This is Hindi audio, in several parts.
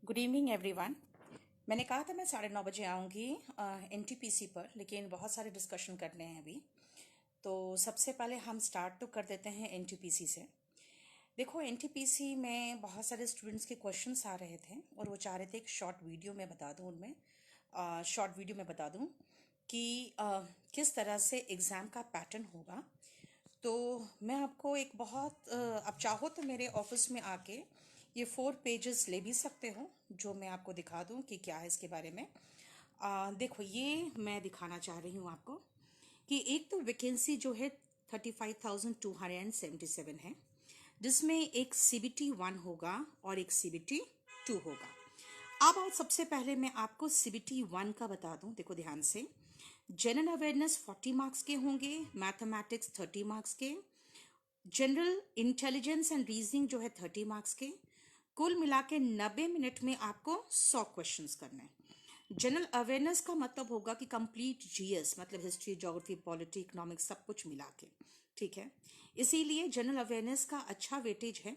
Good evening everyone. मैंने कहा था मैं 9:30 बजे आऊँगी एनटीपीसी पर, लेकिन बहुत सारे डिस्कशन करने हैं अभी। तो सबसे पहले हम स्टार्ट तो कर देते हैं एनटीपीसी से। देखो, एनटीपीसी में बहुत सारे स्टूडेंट्स के क्वेश्चंस आ रहे थे और वो चाह रहे थे एक शॉर्ट वीडियो में बता दूँ उनमें शॉर्ट वीडियो में बता दूँ कि किस तरह से एग्ज़ाम का पैटर्न होगा। तो मैं आपको एक आप चाहो तो मेरे ऑफिस में आके ये 4 पेजेस ले भी सकते हो, जो मैं आपको दिखा दूं कि क्या है इसके बारे में। देखो, ये मैं दिखाना चाह रही हूँ आपको कि एक तो वैकेंसी जो है 35,277 है, जिसमें एक CBT 1 होगा और एक CBT 2 होगा। अब आज सबसे पहले मैं आपको CBT 1 का बता दूं। देखो ध्यान से, जनरल अवेयरनेस 40 मार्क्स के होंगे, मैथमेटिक्स 30 मार्क्स के, जनरल इंटेलिजेंस एंड रीजनिंग जो है 30 मार्क्स के। कुल मिला के 90 मिनट में आपको 100 क्वेश्चंस करने हैं। जनरल अवेयरनेस का मतलब होगा कि कंप्लीट जीएस, मतलब हिस्ट्री, ज्योग्राफी, पॉलिटी, इकोनॉमिक्स, सब कुछ मिला के, ठीक है। इसीलिए जनरल अवेयरनेस का अच्छा वेटेज है।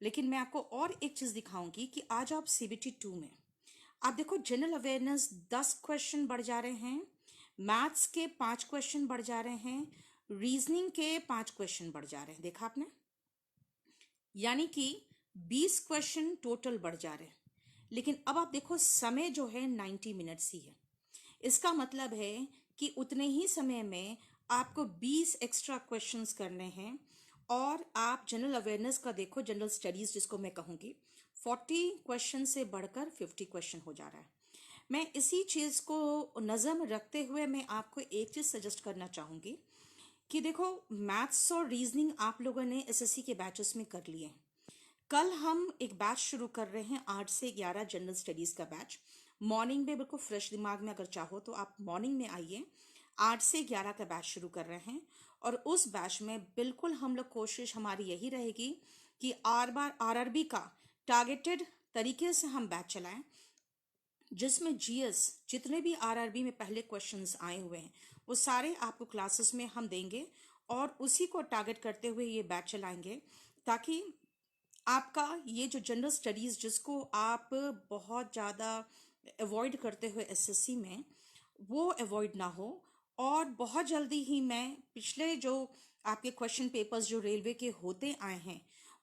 लेकिन मैं आपको और एक चीज दिखाऊंगी कि आज आप CBT 2 में आप देखो, जनरल अवेयरनेस 10 क्वेश्चन बढ़ जा रहे हैं, मैथ्स के 5 क्वेश्चन बढ़ जा रहे हैं, रीजनिंग के 5 क्वेश्चन बढ़ जा रहे हैं। देखा आपने, यानी कि 20 क्वेश्चन टोटल बढ़ जा रहे हैं। लेकिन अब आप देखो, समय जो है 90 मिनट्स ही है। इसका मतलब है कि उतने ही समय में आपको 20 एक्स्ट्रा क्वेश्चंस करने हैं। और आप जनरल अवेयरनेस का देखो, जनरल स्टडीज जिसको मैं कहूँगी, 40 क्वेश्चन से बढ़कर 50 क्वेश्चन हो जा रहा है। मैं इसी चीज को नजर में रखते हुए मैं आपको एक चीज सजेस्ट करना चाहूंगी कि देखो, मैथ्स और रीजनिंग आप लोगों ने SSC के बैचेस में कर लिए हैं। कल हम एक बैच शुरू कर रहे हैं 8 से 11 जनरल स्टडीज का बैच। मॉर्निंग में बिल्कुल फ्रेश दिमाग में अगर चाहो तो आप मॉर्निंग में आइए। 8 से 11 का बैच शुरू कर रहे हैं और उस बैच में बिल्कुल हम लोग कोशिश हमारी यही रहेगी कि RRB का टारगेटेड तरीके से हम बैच चलाएं, जिसमें GS जितने भी RRB में पहले क्वेश्चंस आए हुए हैं वो सारे आपको क्लासेस में हम देंगे और उसी को टारगेट करते हुए ये बैच चलाएंगे, ताकि आपका ये जो जनरल स्टडीज जिसको आप बहुत ज़्यादा अवॉइड करते हुए SSC में, वो अवॉइड ना हो। और बहुत जल्दी ही मैं पिछले जो आपके क्वेश्चन पेपर्स जो रेलवे के होते आए हैं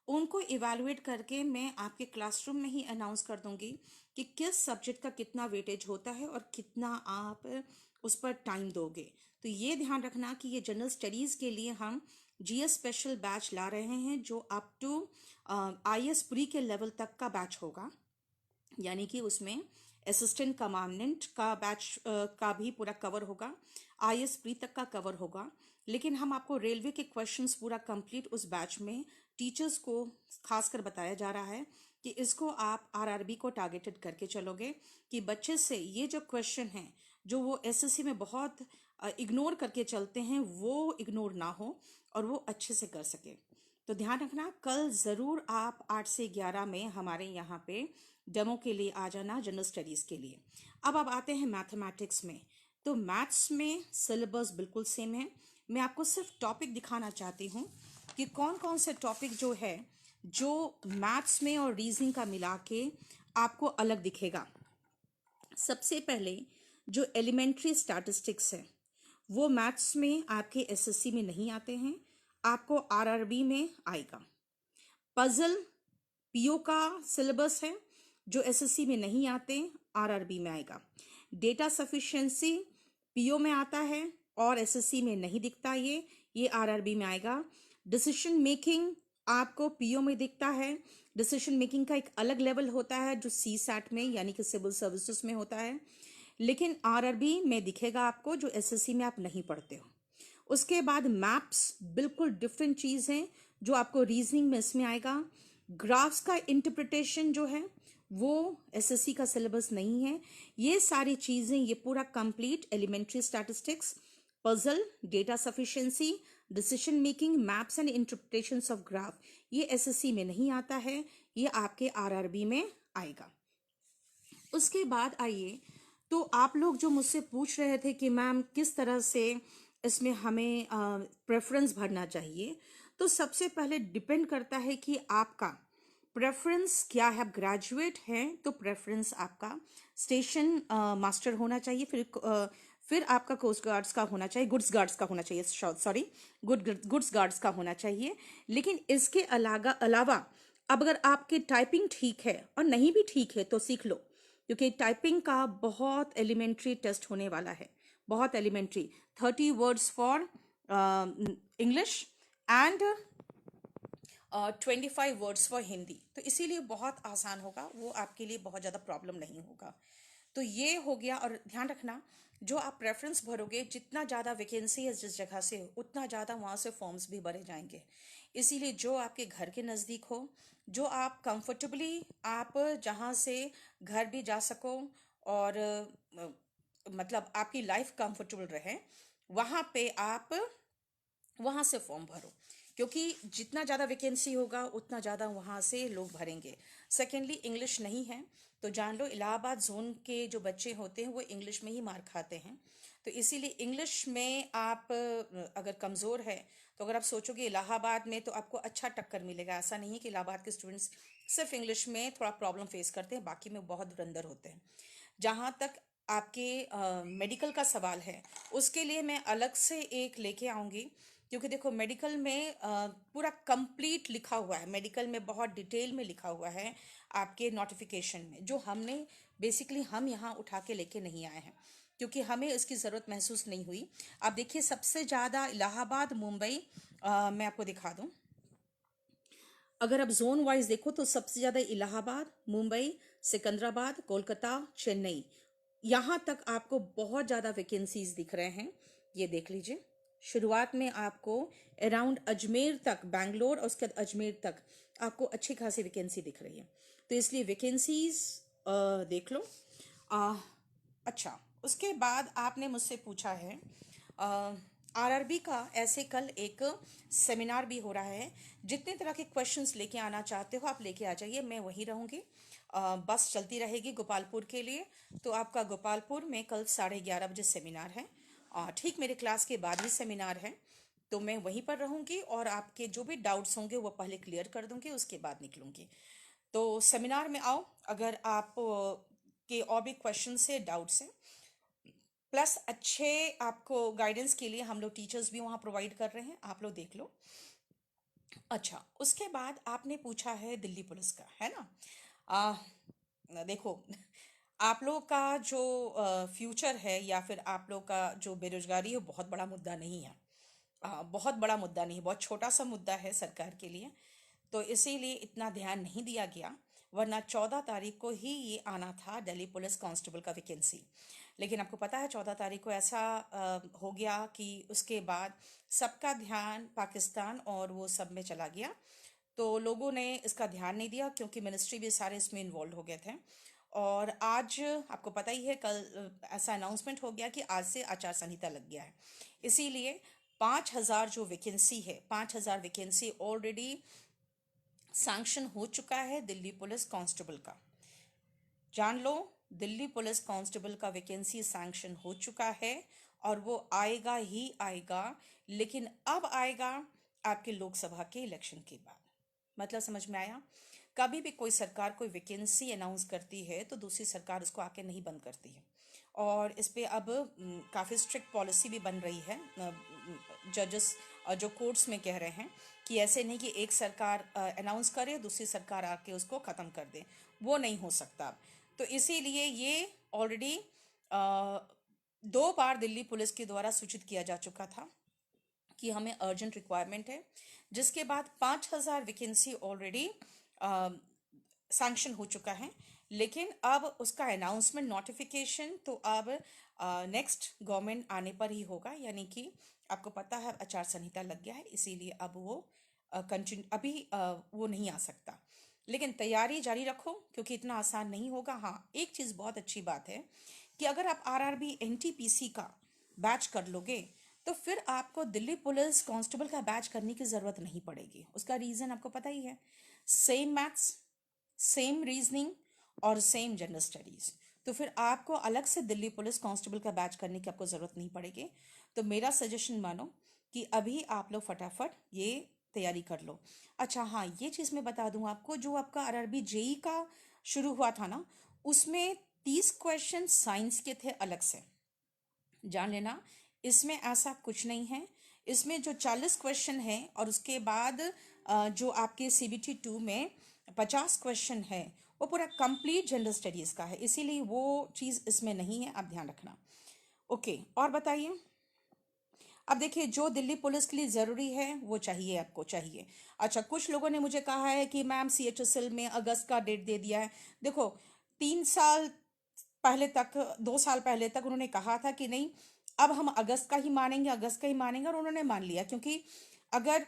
उनको इवैल्यूएट करके मैं आपके क्लासरूम में ही अनाउंस कर दूंगी कि किस सब्जेक्ट का कितना वेटेज होता है और कितना आप उस पर टाइम दोगे। तो ये ध्यान रखना कि ये जनरल स्टडीज के लिए हम GS स्पेशल बैच ला रहे हैं, जो अप टू IS प्री के लेवल तक का बैच होगा। यानी कि उसमें असिस्टेंट कमांडेंट का बैच का भी पूरा कवर होगा, IS प्री तक का कवर होगा। लेकिन हम आपको रेलवे के क्वेश्चंस पूरा कंप्लीट उस बैच में टीचर्स को खासकर बताया जा रहा है कि इसको आप RRB को टारगेटेड करके चलोगे कि बच्चे से ये जो क्वेश्चन है जो वो SSC में बहुत इग्नोर करके चलते हैं वो इग्नोर ना हो और वो अच्छे से कर सके। तो ध्यान रखना, कल ज़रूर आप 8 से 11 में हमारे यहाँ पे डेमो के लिए आ जाना, जनरल स्टडीज़ के लिए। अब आते हैं मैथमेटिक्स में। तो मैथ्स में सिलेबस बिल्कुल सेम है। मैं आपको सिर्फ टॉपिक दिखाना चाहती हूँ कि कौन कौन से टॉपिक जो है जो मैथ्स में और रीजनिंग का मिला के आपको अलग दिखेगा। सबसे पहले जो एलिमेंट्री स्टैटिस्टिक्स है वो मैथ्स में आपके SSC में नहीं आते हैं, आपको RRB में आएगा। पजल PO का सिलेबस है जो SSC में नहीं आते, RRB में आएगा। डेटा सफिशिएंसी PO में आता है और SSC में नहीं दिखता, ये RRB में आएगा। डिसीजन मेकिंग आपको PO में दिखता है। डिसीजन मेकिंग का एक अलग लेवल होता है जो CSAT में यानी कि सिविल सर्विसेज में होता है, लेकिन RRB में दिखेगा आपको, जो SSC में आप नहीं पढ़ते हो। उसके बाद मैप्स बिल्कुल डिफरेंट चीज है जो आपको रीजनिंग में इसमें आएगा। ग्राफ्स का इंटरप्रिटेशन जो है वो SSC का सिलेबस नहीं है। ये सारी चीजें, ये पूरा complete elementary statistics, puzzle, data sufficiency, decision making, maps and interpretations of graph, ये SSC में नहीं आता है, ये आपके RRB में आएगा। उसके बाद आइए, तो आप लोग जो मुझसे पूछ रहे थे कि मैम किस तरह से इसमें हमें प्रेफरेंस भरना चाहिए, तो सबसे पहले डिपेंड करता है कि आपका प्रेफरेंस क्या है, आप ग्रेजुएट हैं तो प्रेफरेंस आपका स्टेशन मास्टर होना चाहिए, फिर आपका कोस्ट गार्ड्स का होना चाहिए, गुड्स गार्ड्स का होना चाहिए, सॉरी, गुड्स गार्ड्स का होना चाहिए। लेकिन इसके अलावा अब अगर आपकी टाइपिंग ठीक है और नहीं भी ठीक है तो सीख लो, क्योंकि टाइपिंग का बहुत एलिमेंट्री टेस्ट होने वाला है, बहुत elementary, 30 words for English and 25 words for Hindi. तो इसीलिए बहुत आसान होगा, वो आपके लिए बहुत ज़्यादा प्रॉब्लम नहीं होगा। तो ये हो गया। और ध्यान रखना, जो आप प्रेफरेंस भरोगे, जितना ज़्यादा वैकेंसी है जिस जगह से, उतना ज़्यादा वहाँ से फॉर्म्स भी भरे जाएंगे। इसीलिए जो आपके घर के नज़दीक हो, जो आप कंफर्टेबली, आप जहाँ से घर भी जा सको और मतलब आपकी लाइफ कंफर्टेबल रहे, वहाँ पे आप वहाँ से फॉर्म भरो, क्योंकि जितना ज़्यादा वैकेंसी होगा उतना ज़्यादा वहाँ से लोग भरेंगे। सेकेंडली, इंग्लिश नहीं है तो जान लो, इलाहाबाद जोन के जो बच्चे होते हैं वो इंग्लिश में ही मार खाते हैं। तो इसीलिए इंग्लिश में आप अगर कमज़ोर है, तो अगर आप सोचोगे इलाहाबाद में, तो आपको अच्छा टक्कर मिलेगा। ऐसा नहीं है कि इलाहाबाद के स्टूडेंट्स सिर्फ इंग्लिश में थोड़ा प्रॉब्लम फेस करते हैं, बाकी में बहुत धुरंधर होते हैं। जहाँ तक आपके मेडिकल का सवाल है, उसके लिए मैं अलग से एक लेके आऊँगी, क्योंकि देखो मेडिकल में पूरा कंप्लीट लिखा हुआ है, मेडिकल में बहुत डिटेल में लिखा हुआ है आपके नोटिफिकेशन में, जो हमने बेसिकली हम यहाँ उठा के लेके नहीं आए हैं, क्योंकि हमें इसकी ज़रूरत महसूस नहीं हुई। आप देखिए, सबसे ज़्यादा इलाहाबाद, मुंबई, मैं आपको दिखा दूँ, अगर आप जोन वाइज देखो तो सबसे ज़्यादा इलाहाबाद, मुंबई, सिकंदराबाद, कोलकाता, चेन्नई, यहाँ तक आपको बहुत ज़्यादा वैकेंसीज दिख रहे हैं। ये देख लीजिए, शुरुआत में आपको अराउंड अजमेर तक, बैंगलोर और उसके बाद अजमेर तक आपको अच्छी खासी वैकेंसी दिख रही है। तो इसलिए वैकेंसीज देख लो। अच्छा, उसके बाद आपने मुझसे पूछा है आरआरबी का, ऐसे कल एक सेमिनार भी हो रहा है। जितने तरह के क्वेश्चंस लेके आना चाहते हो आप लेके आ जाइए, मैं वहीं रहूँगी। बस चलती रहेगी गोपालपुर के लिए। तो आपका गोपालपुर में कल 11:30 बजे सेमिनार है, ठीक मेरे क्लास के बाद ही सेमिनार है। तो मैं वहीं पर रहूँगी और आपके जो भी डाउट्स होंगे वो पहले क्लियर कर दूँगी, उसके बाद निकलूँगी। तो सेमिनार में आओ, अगर आप के और भी क्वेश्चन से, डाउट्स हैं, प्लस अच्छे आपको गाइडेंस के लिए हम लोग टीचर्स भी वहाँ प्रोवाइड कर रहे हैं, आप लोग देख लो। अच्छा, उसके बाद आपने पूछा है दिल्ली पुलिस का, है ना। देखो, आप लोग का जो फ्यूचर है, या फिर आप लोग का जो बेरोजगारी है, बहुत बड़ा मुद्दा नहीं है। बहुत बड़ा मुद्दा नहीं, बहुत छोटा सा मुद्दा है सरकार के लिए। तो इसीलिए इतना ध्यान नहीं दिया गया, वरना 14 तारीख को ही ये आना था, दिल्ली पुलिस कांस्टेबल का वैकेंसी। लेकिन आपको पता है 14 तारीख को ऐसा हो गया कि उसके बाद सबका ध्यान पाकिस्तान और वो सब में चला गया। तो लोगों ने इसका ध्यान नहीं दिया, क्योंकि मिनिस्ट्री भी सारे इसमें इन्वॉल्व हो गए थे। और आज आपको पता ही है, कल ऐसा अनाउंसमेंट हो गया कि आज से आचार संहिता लग गया है। इसीलिए 5,000 जो वैकेंसी है, 5,000 वैकेंसी ऑलरेडी सैंक्शन हो चुका है दिल्ली पुलिस कांस्टेबल का। जान लो, दिल्ली पुलिस कांस्टेबल का वैकेंसी सैंक्शन हो चुका है, और वो आएगा ही आएगा। लेकिन अब आएगा आपके लोकसभा के इलेक्शन के बाद। मतलब समझ में आया। कभी भी कोई सरकार कोई वैकेंसी अनाउंस करती है तो दूसरी सरकार उसको आके नहीं बंद करती है। और इस पे अब काफ़ी स्ट्रिक्ट पॉलिसी भी बन रही है। जजेस जो कोर्ट्स में कह रहे हैं कि ऐसे नहीं कि एक सरकार अनाउंस करे, दूसरी सरकार आके उसको ख़त्म कर दे, वो नहीं हो सकता। तो इसीलिए ये ऑलरेडी 2 बार दिल्ली पुलिस के द्वारा सूचित किया जा चुका था कि हमें अर्जेंट रिक्वायरमेंट है, जिसके बाद 5,000 वैकेंसी ऑलरेडी सैंक्शन हो चुका है। लेकिन अब उसका अनाउंसमेंट, नोटिफिकेशन तो अब नेक्स्ट गवर्नमेंट आने पर ही होगा। यानी कि आपको पता है आचार संहिता लग गया है, इसीलिए अब वो कंटिन्यू अभी वो नहीं आ सकता। लेकिन तैयारी जारी रखो, क्योंकि इतना आसान नहीं होगा। हाँ, एक चीज़ बहुत अच्छी बात है कि अगर आप आरआरबी एनटीपीसी का बैच कर लोगे, तो फिर आपको दिल्ली पुलिस कांस्टेबल का बैच करने की ज़रूरत नहीं पड़ेगी। उसका रीज़न आपको पता ही है, सेम मैथ्स, सेम रीजनिंग और सेम जनरल स्टडीज़। तो फिर आपको अलग से दिल्ली पुलिस कांस्टेबल का बैच करने की आपको ज़रूरत नहीं पड़ेगी। तो मेरा सजेशन मानो कि अभी आप लोग फटाफट ये तैयारी कर लो। अच्छा हाँ, ये चीज़ मैं बता दूं आपको, जो आपका आरआरबी जेई का शुरू हुआ था ना, उसमें 30 क्वेश्चन साइंस के थे अलग से, जान लेना। इसमें ऐसा कुछ नहीं है। इसमें जो 40 क्वेश्चन है और उसके बाद जो आपके सीबीटी 2 में 50 क्वेश्चन है, वो पूरा कंप्लीट जनरल स्टडीज का है, इसीलिए वो चीज़ इसमें नहीं है, आप ध्यान रखना। ओके, और बताइए। अब देखिए, जो दिल्ली पुलिस के लिए ज़रूरी है वो चाहिए, आपको चाहिए। अच्छा, कुछ लोगों ने मुझे कहा है कि मैम सीएचएसएल में अगस्त का डेट दे दिया है। देखो, 3 साल पहले तक, 2 साल पहले तक उन्होंने कहा था कि नहीं, अब हम अगस्त का ही मानेंगे, अगस्त का ही मानेंगे, और उन्होंने मान लिया, क्योंकि अगर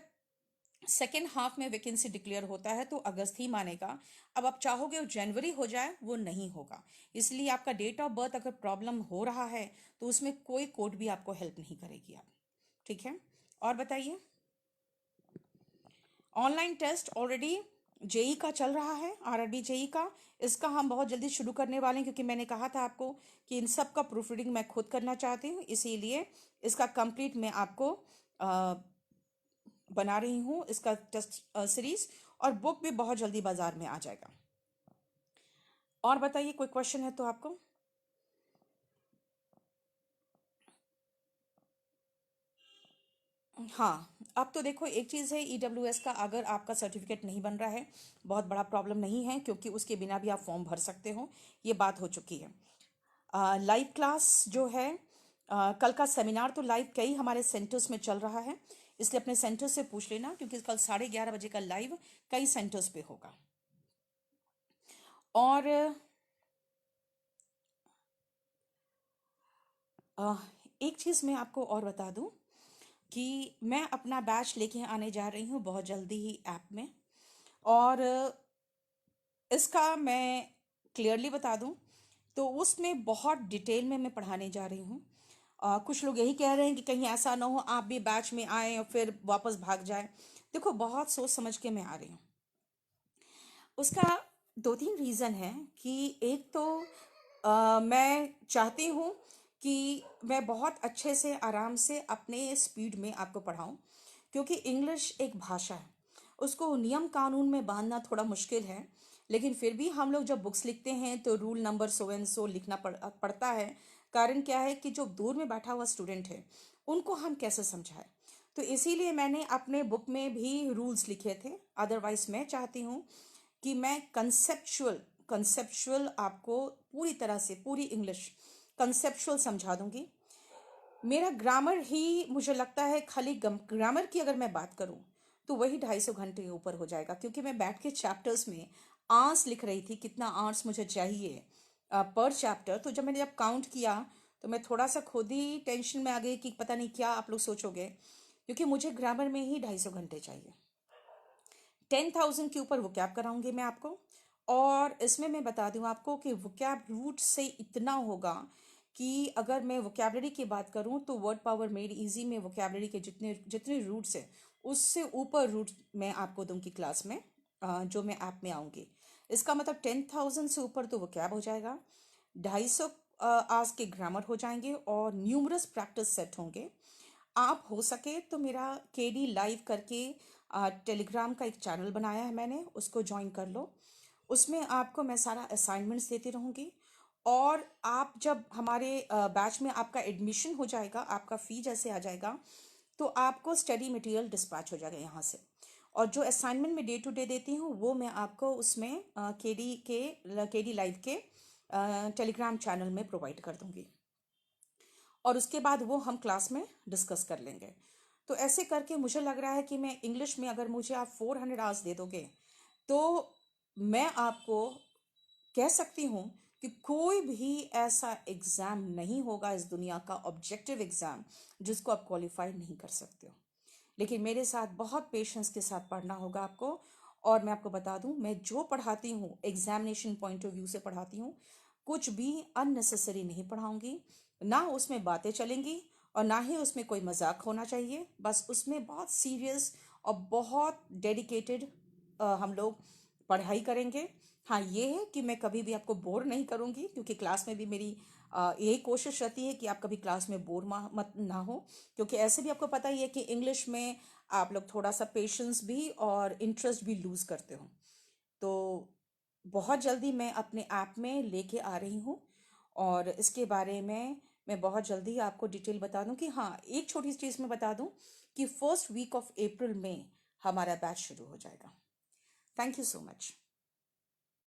सेकेंड हाफ में वैकेंसी डिक्लेयर होता है तो अगस्त ही मानेगा। अब आप चाहोगे वो जनवरी हो जाए, वो नहीं होगा। इसलिए आपका डेट ऑफ बर्थ अगर प्रॉब्लम हो रहा है तो उसमें कोई कोड भी आपको हेल्प नहीं करेगी। आप ठीक है, और बताइए। ऑनलाइन टेस्ट ऑलरेडी जेई का चल रहा है, आरआरबी जेई का। इसका हम बहुत जल्दी शुरू करने वाले हैं, क्योंकि मैंने कहा था आपको कि इन सब का प्रूफ रीडिंग मैं खुद करना चाहती हूँ, इसीलिए इसका कंप्लीट मैं आपको अ, बना रही हूँ, इसका टेस्ट सीरीज। और बुक भी बहुत जल्दी बाजार में आ जाएगा। और बताइए, कोई क्वेश्चन है तो आपको। हाँ, अब तो देखो, एक चीज़ है, ईडब्ल्यूएस का अगर आपका सर्टिफिकेट नहीं बन रहा है, बहुत बड़ा प्रॉब्लम नहीं है, क्योंकि उसके बिना भी आप फॉर्म भर सकते हो, ये बात हो चुकी है। लाइव क्लास जो है, कल का सेमिनार तो लाइव कई हमारे सेंटर्स में चल रहा है, इसलिए अपने सेंटर से पूछ लेना, क्योंकि कल 11:30 बजे का लाइव कई सेंटर्स पे होगा। और अ, एक चीज़ मैं आपको और बता दूं कि मैं अपना बैच लेके आने जा रही हूँ बहुत जल्दी ही ऐप में। और इसका मैं क्लियरली बता दूं तो उसमें बहुत डिटेल में मैं पढ़ाने जा रही हूँ। कुछ लोग यही कह रहे हैं कि कहीं ऐसा ना हो आप भी बैच में आए और फिर वापस भाग जाए। देखो, बहुत सोच समझ के मैं आ रही हूँ। उसका 2-3 रीज़न है कि एक तो मैं चाहती हूँ कि मैं बहुत अच्छे से आराम से अपने स्पीड में आपको पढ़ाऊँ, क्योंकि इंग्लिश एक भाषा है, उसको नियम कानून में बांधना थोड़ा मुश्किल है। लेकिन फिर भी हम लोग जब बुक्स लिखते हैं तो rule number so and so लिखना पड़ता है। कारण क्या है कि जो दूर में बैठा हुआ स्टूडेंट है, उनको हम कैसे समझाएं। तो इसीलिए मैंने अपने बुक में भी रूल्स लिखे थे। अदरवाइज मैं चाहती हूँ कि मैं कंसेप्चुअल कंसेप्चुअल आपको पूरी तरह से पूरी इंग्लिश कंसेप्चुअल समझा दूंगी। मेरा ग्रामर ही मुझे लगता है, खाली ग्रामर की अगर मैं बात करूं तो वही 250 घंटे के ऊपर हो जाएगा, क्योंकि मैं बैठ के चैप्टर्स में आंस लिख रही थी, कितना आंस मुझे चाहिए पर चैप्टर। तो जब मैंने जब काउंट किया तो मैं थोड़ा सा खुद ही टेंशन में आ गई कि पता नहीं क्या आप लोग सोचोगे, क्योंकि मुझे ग्रामर में ही 250 घंटे चाहिए। 10,000 के ऊपर वोकैब कराऊंगी मैं आपको। और इसमें मैं बता दूं आपको कि वोकैब रूट से इतना होगा कि अगर मैं वोकैबलरी की बात करूं तो वर्ड पावर मेड इजी में वोकैबलरी के जितने जितने रूट्स हैं, उससे ऊपर रूट मैं आपको दूंगी क्लास में, जो मैं ऐप में आऊंगी। इसका मतलब 10,000 से ऊपर तो वोकैब हो जाएगा, 250 आवर्स के ग्रामर हो जाएंगे, और न्यूमरस प्रैक्टिस सेट होंगे। आप हो सके तो मेरा केडी लाइव करके टेलीग्राम का एक चैनल बनाया है मैंने, उसको ज्वाइन कर लो। उसमें आपको मैं सारा असाइनमेंट्स देती रहूँगी। और आप जब हमारे बैच में आपका एडमिशन हो जाएगा, आपका फ़ी जैसे आ जाएगा, तो आपको स्टडी मटेरियल डिस्पैच हो जाएगा यहाँ से। और जो असाइनमेंट मैं डे टू डे देती हूँ वो मैं आपको उसमें केडी लाइव के टेलीग्राम चैनल में प्रोवाइड कर दूँगी, और उसके बाद वो हम क्लास में डिस्कस कर लेंगे। तो ऐसे करके मुझे लग रहा है कि मैं इंग्लिश में, अगर मुझे आप 400 आवर्स दे दोगे तो मैं आपको कह सकती हूँ कि कोई भी ऐसा एग्ज़ाम नहीं होगा इस दुनिया का, ऑब्जेक्टिव एग्ज़ाम, जिसको आप क्वालिफाई नहीं कर सकते हो। लेकिन मेरे साथ बहुत पेशेंस के साथ पढ़ना होगा आपको। और मैं आपको बता दूं, मैं जो पढ़ाती हूँ एग्जामिनेशन पॉइंट ऑफ व्यू से पढ़ाती हूँ, कुछ भी अननेसेसरी नहीं पढ़ाऊंगी। ना उसमें बातें चलेंगी और ना ही उसमें कोई मजाक होना चाहिए। बस उसमें बहुत सीरियस और बहुत डेडिकेटेड हम लोग पढ़ाई करेंगे। हाँ, ये है कि मैं कभी भी आपको बोर नहीं करूँगी, क्योंकि क्लास में भी मेरी यही कोशिश रहती है कि आप कभी क्लास में बोर मत ना हो, क्योंकि ऐसे भी आपको पता ही है कि इंग्लिश में आप लोग थोड़ा सा पेशेंस भी और इंटरेस्ट भी लूज़ करते हो। तो बहुत जल्दी मैं अपने ऐप में लेके आ रही हूँ, और इसके बारे में मैं बहुत जल्दी आपको डिटेल बता दूं कि हाँ, एक छोटी सी चीज़ मैं बता दूं कि फर्स्ट वीक ऑफ अप्रैल में हमारा बैच शुरू हो जाएगा। Thank you so much.